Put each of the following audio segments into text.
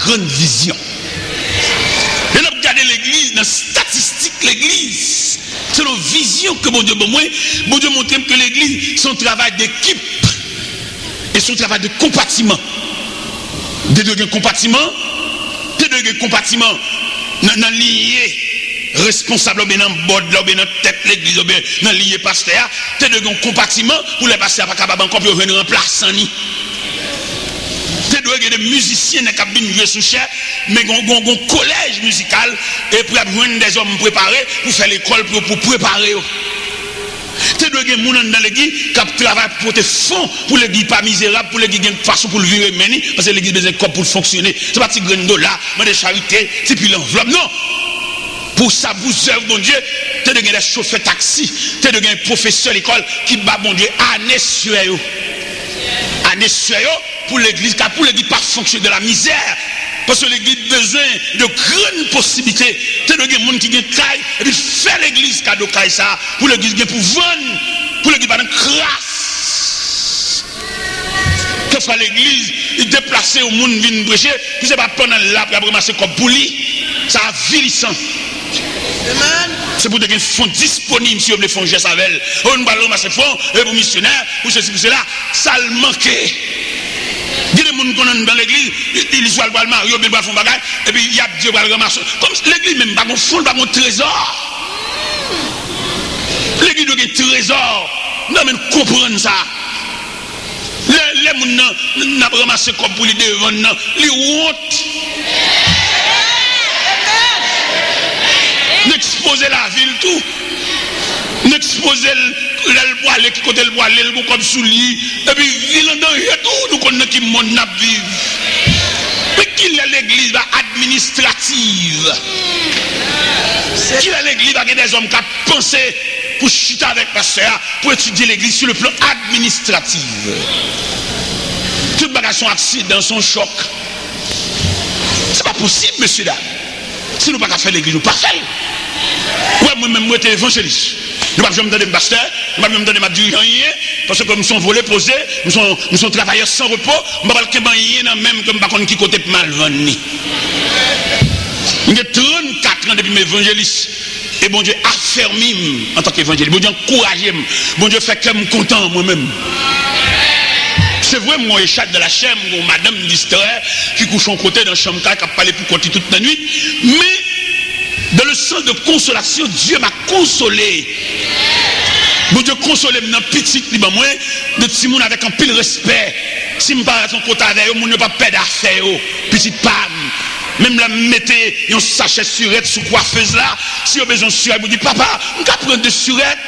grande vision. Et nous regardons l'église, dans la statistique l'église, c'est la vision que bon Dieu montre que l'église, son travail d'équipe et son travail de compartiment. Des deux compartiments, dans lié responsable ou bien dans bord là ou bien dans tête l'église ou bien dans lié pasteur, des deux compartiments pour les pasteurs pas capable encore pour venir remplacer ni. Des deux musiciens qui viennent jouer sous chair, mais un collège musical et pour avoir des hommes préparés pour faire l'école pour préparer. C'est de gens dans l'église qui travaillent pour te fonds pour l'église pas misérable, pour l'église de façon pour le vivre mener, parce que l'église besoin de corps pour fonctionner. C'est pas petit grain de là, mais de charité, c'est puis l'enveloppe. Non! Pour ça, vous œuvre, mon Dieu, tu as des chauffeurs taxi, tu as des professeurs à l'école qui bat, mon Dieu, année sur eux. Année sur eux pour l'église pas fonctionner de la misère. Parce que l'église a besoin de grandes possibilités. C'est de gens qui ont caille et puis faire l'église cadeau caille ça pour l'église pour vendre, pour l'église pas de crasse. Que soit l'église, il déplace au monde vient prêcher, puis c'est pas pendant là pour ramasser comme pour lui. Ça a vilissant. C'est pour des fonds disponibles si vous voulez faire geste avec elle. On va ramasser fonds et pour missionnaires, pour ceci, pour cela, ça le manquait. Il y a des gens qui sont dans l'église, ils sont le Mario, ils font bagage, et puis il y a Dieu qui va le ramasser. Comme l'église même, pas un fond, pas un trésor. L'église doit avoir un trésor. Non, mais comprendre ça. Les gens n'ont pas ramassé comme pour les devant, les honte. N'exposer la ville tout. N'exposer le bois, qui côté le bois, le comme sous lit, et puis ville en danger tout, nous connaissons qui monde n'a vivre. Mais qui est l'église administrative? Qui est l'église avec des hommes qui ont pensé pour chuter avec pasteur, pour étudier l'église sur le plan administratif? Tout bagage son accident, son choc. C'est pas possible, monsieur dames. Si nous ne pouvons pas faire l'église, nous ne pouvons pas faire. Ouais, moi-même, moi, je suis évangéliste. Nous ne pouvons pas me donner un pasteur, nous ne pouvons pas me donner ma dirigeant, parce que nous sommes volés, posés, nous sommes travailleurs sans repos, nous ne pouvons pas rien même que nous ne qui côté mal vendu. J'ai 34 ans depuis mes évangélistes. Et bon Dieu affermi en tant qu'évangéliste. Bon Dieu encouragé. Bon Dieu fait que je suis content moi-même. C'est vrai, moi, je suis de la chambre, madame d'histoire, qui couche en côté dans la chambre, qui a parlé pour côté toute la nuit. Mais, dans le sens de consolation, Dieu m'a consolé. Bon Dieu consolé dans petit, moi, de petit monde avec un pile respect. Si je parle à son côté avec eux, je ne pas perdre d'affaires, petite pam. Même la mettez un sachet de surette sous coiffeuse là, si vous avez besoin de surette, vous dites, papa, on peut prendre de surette.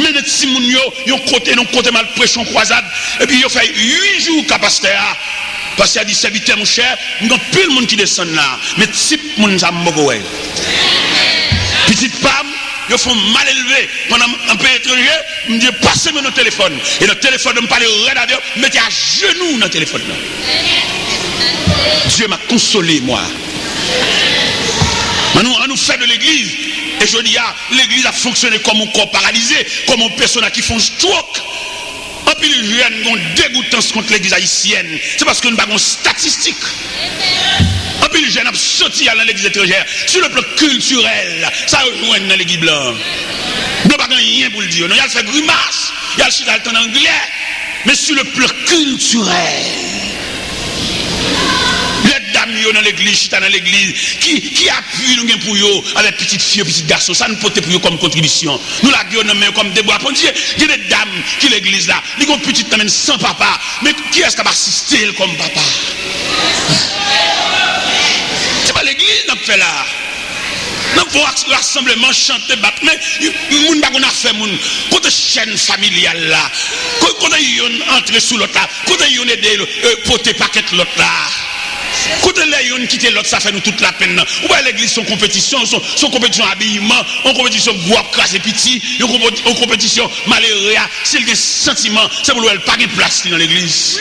Mais les petits moun yo côté mal pression croisade et puis yo fait 8 jours capacité parce qu'il a dit serviteur mon cher, nous avons plus de monde qui descend là, mais type moun ça m'bogo. Petite femme, ils font mal élevé pendant un peu étranger, me dit passez moi notre téléphone et notre téléphone me parle radio, mettez à genoux dans le téléphone là. Dieu m'a consolé moi. Maintenant on nous fait de l'église. Et je dis, l'église a fonctionné comme un corps paralysé, comme une personne qui font stroke. En plus, les jeunes ont dégoûtance contre l'église haïtienne. C'est parce que nous avons une statistique. En plus, les jeunes ont sorti dans l'église étrangère. Sur le plan culturel, ça rejoint dans l'église blanche. Nous n'avons rien pour le dire. Nous avons fait grimace, il y a le chita en anglais. Mais sur le plan culturel, dans l'église, dans l'église, qui appuie nous pour eux avec petites filles, petites garçons, ça nous porte pour eux comme contribution. Nous la gueule comme des bois. Il y a des dames qui l'église là, ils ont petite même sans papa, mais qui est-ce qui va assister comme papa? C'est pas l'église qu'on fait là. Nous pouvons rassemblement chanter, battre, mais nous ne pouvons pas faire côté chaîne familiale là, côté ils entrent sous l'autre là, côté ils ont aidé porter paquet l'autre là. Quand les gens quittent l'autre, ça fait nous toute la peine. Ou bien l'église, son compétition habillement, en compétition bois crasse et petit, en compétition malheureux. C'est le sentiment, c'est pour elle pas de place dans l'église.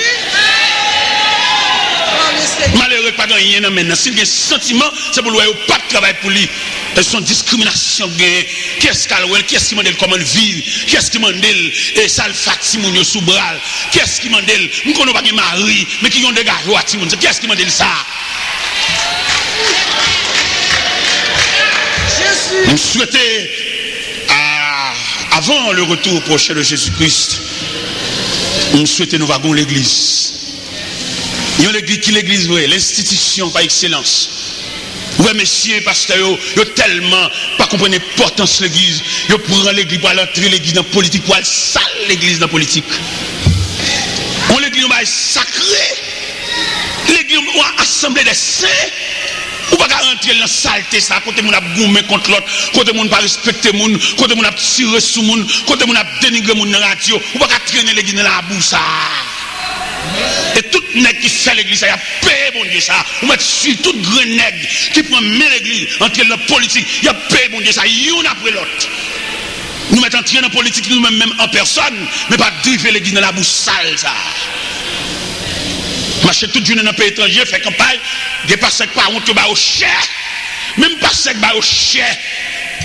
Malheureux, pas de rien dans maintenant. S'il y a un sentiment, c'est pour lui pas de travail pour lui. Elles sont discrimination gain. Qu'est-ce qu'elle qu'est-ce qui m'a comment vivre? Qu'est-ce qui m'a dit et ça le fatimoun sous bras? Qu'est-ce qui m'a dit nous connaissons pas mari mais qui ont des gars qu'est-ce qui m'a dit ça? Nous souhaitons avant le retour prochain de Jésus-Christ, nous souhaitons nous wagons l'église. Il y a l'église qui l'église vraie, l'institution par excellence. Ouais, messieurs, pasteurs, ils tellement pas comprendre l'importance de l'église. Ils prennent l'église pour entrer l'église dans la politique, pour aller saler l'église dans la politique. On l'église est sacrée. L'église est assemblée des saints. Ou pas rentrer dans la saleté, ça, côté mon a goumé contre l'autre, côté mon pas respecter moun, côté mon a tiré sous moun, côté mon a dénigré moun dans la radio, ou pas traîner l'église dans la boue ça. Et tout nègre qui fait l'église, ça y a payé bon Dieu ça. Ou mettre sur tout grand nègre qui prend l'église, entrer dans la politique, il y a payé bon Dieu ça, y'en après l'autre. Nous mettons entrer dans la politique nous-mêmes même en personne, mais pas driver l'église dans la boue sale ça. Marcher toute journée dans le pays étranger, fait campagne, des passeurs qui par honte au cher, même passeurs qui au cher,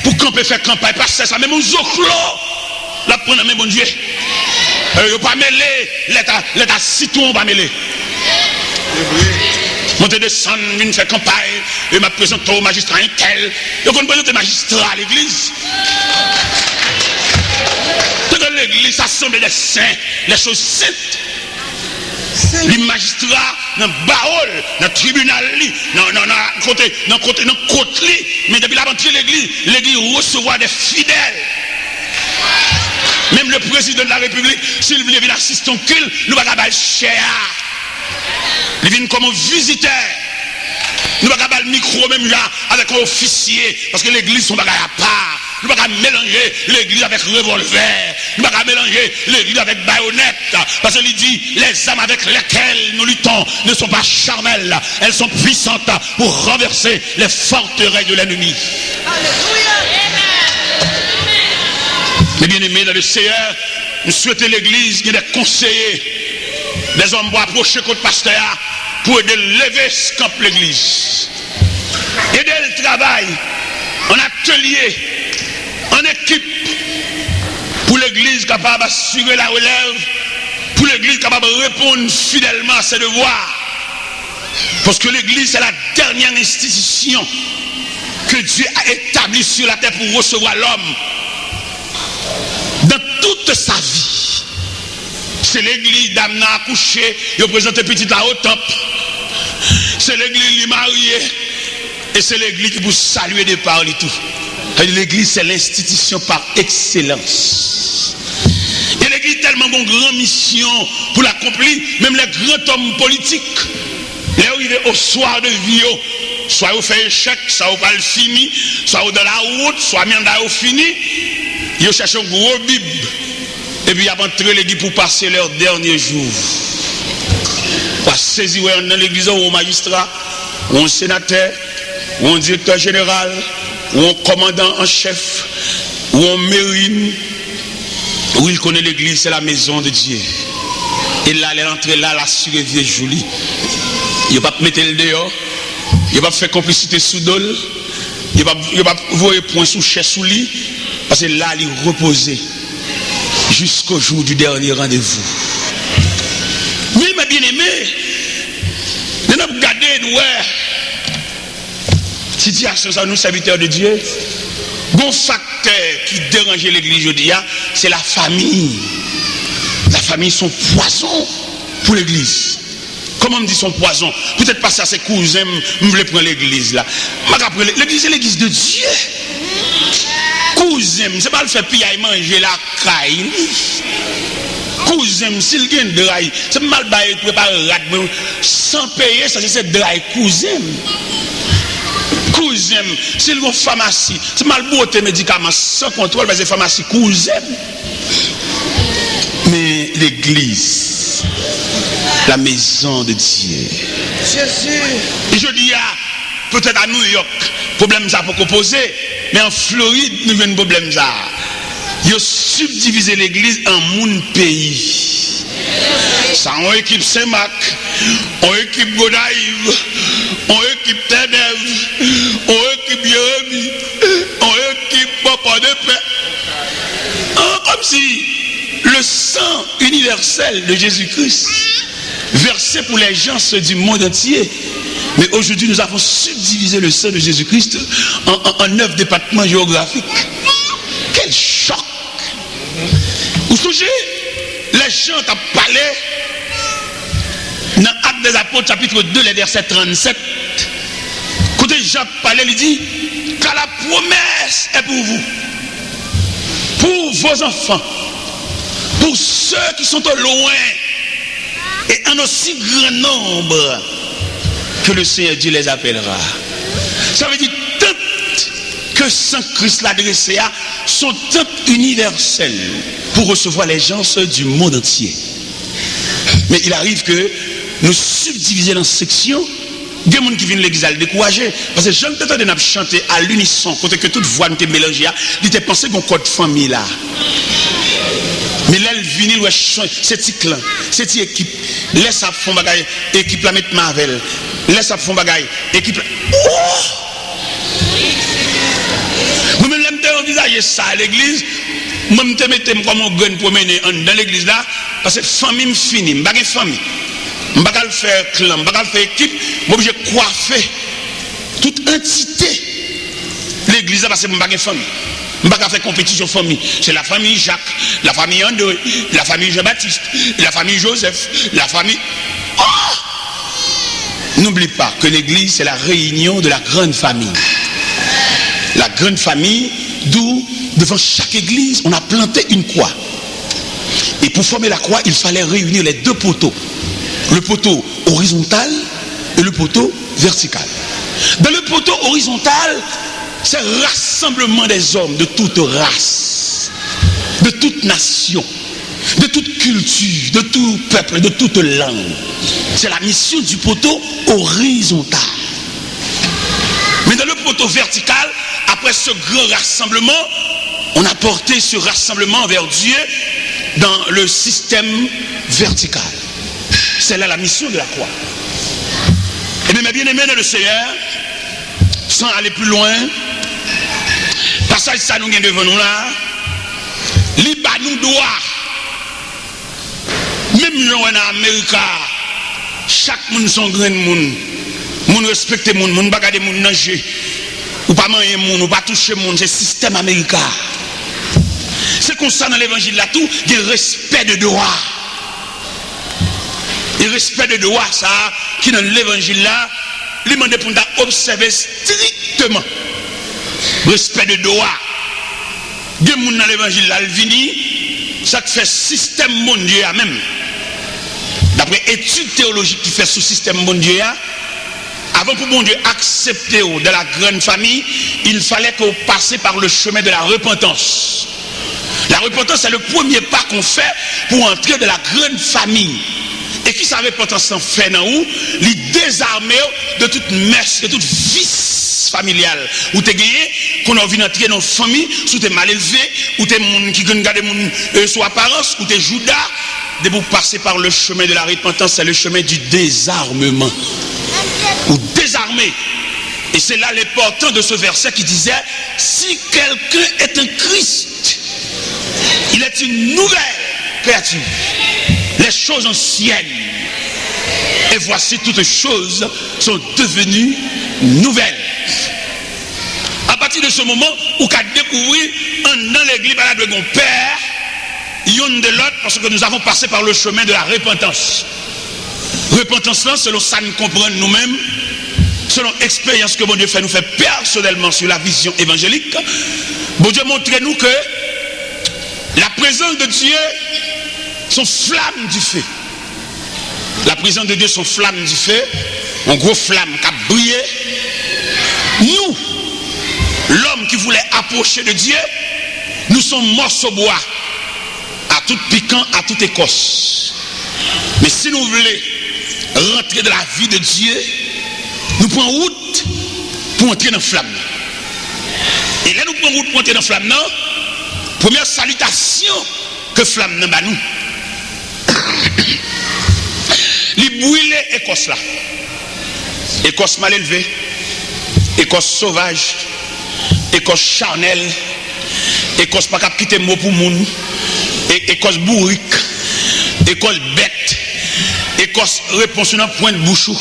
pour camper faire campagne, passer ça, même aux oclos, la prendre même bon Dieu. Il ne pas mêler, l'état citoyen va mêler. Monter descendre, venir faire campagne, et m'a présenté au magistrat intel, et qu'on présente magistrat à l'église. Toute l'église assemblée des saints, les choses saintes. Les magistrats dans le baol, dans le tribunal, dans côté, mais depuis la rentrée de l'église recevoir des fidèles. Même le président de la République, s'il veut venir assister au culte, nous ne pouvons pas le cher. Il vient comme un visiteur. Nous ne pouvons pas le micro même là avec un officier, parce que l'église sont pas à part. Nous ne pouvons pas mélanger l'église avec revolver. Nous ne pouvons pas mélanger l'église avec baïonnette. Parce qu'il dit, les âmes avec lesquelles nous luttons ne sont pas charnelles. Elles sont puissantes pour renverser les forteresses de l'ennemi. Mes bien-aimés dans le Seigneur, nous souhaitons l'église, il y a des conseillers, des hommes pour approcher contre le pasteur pour aider lever ce camp l'église. Aider le travail en atelier, en équipe, pour l'église capable d'assurer la relève, pour l'église capable de répondre fidèlement à ses devoirs. Parce que l'église, c'est la dernière institution que Dieu a établie sur la terre pour recevoir l'homme. Dans toute sa vie, c'est l'église d'Amna accouché, il présente petit là au temple. C'est l'église qui marié, et c'est l'église qui vous salue de par et tout. L'église, c'est l'institution par excellence. Et l'église a tellement une grande mission pour l'accomplir, même les grands hommes politiques. Là où il est au soir de vie, soit vous faites échec, soit vous pas le fini, soit vous dans la route, soit même dans fini. Ils cherchent un gros Bible. Et puis ils ont entré l'église pour passer leur dernier jour. Pour saisir dans l'église ou un magistrat, ou un sénateur, ou un directeur général, ou un commandant en chef, ou un mérine. Où il connaît l'église, c'est la maison de Dieu. Et là, elle est entrée là, la survie jolie. Il ne va pas mettre le dehors. Il ne va pas faire complicité sous dol. Il ne va pas voir point sous chaise sous lit. Parce que là, il reposait jusqu'au jour du dernier rendez-vous. Oui, mes bien-aimés, nous avons regardé, nous, situation, ça, nous, serviteurs de Dieu. Bon facteur qui dérangeait l'église aujourd'hui, c'est la famille. La famille, son poison pour l'église. Comment me dit son poison? Peut-être pas ça, ses cousins, me voulaient prendre l'église là. L'église, c'est l'église de Dieu. Cousin, c'est pas le fait piller manger la caille. Cousin, s'il y a un dry, c'est mal bailler préparer sans payer, ça c'est dry cousin. Cousin, s'il y a une pharmacie, c'est mal boiter médicaments sans contrôle, mais c'est pharmacie cousin. Mais l'église, la maison de Dieu. Jésus. Et je dis peut-être à New York, problème ça pour poser. Mais en Floride, nous avons un problème ça. Ils ont subdivisé l'église en moun pays. Ça a une équipe Saint-Marc, on équipe Gonaïve, on équipe Ténèbres, on équipe Jérémie, on équipe Papa de paix. Comme si le sang universel de Jésus-Christ versé pour les gens du monde entier. Mais aujourd'hui, nous avons subdivisé le sang de Jésus-Christ en 9 départements géographiques. Quel choc! Vous souvenez, les gens ont parlé dans Actes des Apôtres, chapitre 2, les versets 37. Quand Jean parlait, il dit, car la promesse est pour vous, pour vos enfants, pour ceux qui sont au loin, et en aussi grand nombre que le Seigneur Dieu les appellera. Ça veut dire tant que Saint-Christ l'a adressé à sont tant universels pour recevoir les gens du monde entier. Mais il arrive que nous subdiviser dans section. Il y a des gens qui viennent à l'église à le décourager. Parce que je ne t'entendais pas chanter à l'unisson, côté que toute voix n'était mélangée. Il était pensé qu'on code famille là. Mais là, il vient, c'est petit clan, c'est petite équipe. Laisse ça faire bagaille, équipe la mettre Marvel. Laisse ça faire bagaille, équipe la. Moi-même, je me envisager ça à l'église. Moi, je me mettais comme un gun pour mener dans l'église là. Parce que famille me finit, je ne pas famille. Je ne vais pas faire clan, je ne vais pas faire équipe. Je vais coiffer toute entité. L'église là, parce que je ne vais pas famille. Je ne vais pas faire compétition famille. C'est la famille Jacques, la famille André, la famille Jean-Baptiste, la famille Joseph, la famille. N'oublie pas que l'église, c'est la réunion de la grande famille. La grande famille, d'où, devant chaque église, on a planté une croix. Et pour former la croix, il fallait réunir les deux poteaux. Le poteau horizontal et le poteau vertical. Dans le poteau horizontal, c'est le rassemblement des hommes de toute race, de toute nation, de toute culture, de tout peuple, de toute langue. C'est la mission du poteau horizontal. Mais dans le poteau vertical, après ce grand rassemblement, on a porté ce rassemblement vers Dieu dans le système vertical. C'est là la mission de la croix. Et bien, mes bien-aimés dans le Seigneur, sans aller plus loin, passage ça nous vient devant nous là, liba nous doit, même en Amérique, chaque monde son grand monde, monde respecte monde, monde pas garder monde nager, ou pas manger monde, ou pas toucher monde, c'est système américain. C'est comme ça dans l'évangile là tout, il y a respect de droit. Et respect de droit, ça, qui dans l'évangile là, il demande pour nous observer strictement. Respect de droit. Des gens dans l'évangile là, il vient, ça fait système mondial même. D'après études théologiques qui fait sous système mondial, avant pour bon Dieu accepter de la grande famille, il fallait qu'on passe par le chemin de la repentance. La repentance, c'est le premier pas qu'on fait pour entrer dans la grande famille. Et qui sa repentance en fait dans où? Il désarmer de toute messe, de toute vice familiale. Ou t'es gagné, qu'on a vu entrer dans une famille, ou t'es mal élevé, ou t'es monde qui regarde mon sous apparence, ou t'es Judas. De vous passer par le chemin de la repentance, c'est le chemin du désarmement. Ou désarmer. Et c'est là l'important de ce verset qui disait, si quelqu'un est un Christ, il est une nouvelle créature. Les choses anciennes. Et voici toutes choses sont devenues nouvelles. À partir de ce moment, où qu'a découvert dans l'église de mon père, l'un de l'autre, parce que nous avons passé par le chemin de la repentance. Repentance là, selon ça nous comprenons nous-mêmes, selon l'expérience que bon Dieu fait nous faire personnellement sur la vision évangélique, bon Dieu montre-nous que la présence de Dieu sont flammes du feu. La présence de Dieu sont flammes du feu, un gros flamme qui a brillé. Nous, l'homme qui voulait approcher de Dieu, nous sommes morts au bois, à tout piquant, à toute écorce. Mais si nous voulons rentrer dans la vie de Dieu, nous prenons route pour entrer dans la flamme. Et là, nous prenons route pour entrer dans la flamme. Première salutation que flamme n'a pas nous. Il brûler Écosse là. Écosse mal élevée, Écosse sauvage, Écosse charnelle, Écosse pas cap quitter mot pour moun, Écosse bourrique, Écosse bête, Écosse réponse dans point de bouchou,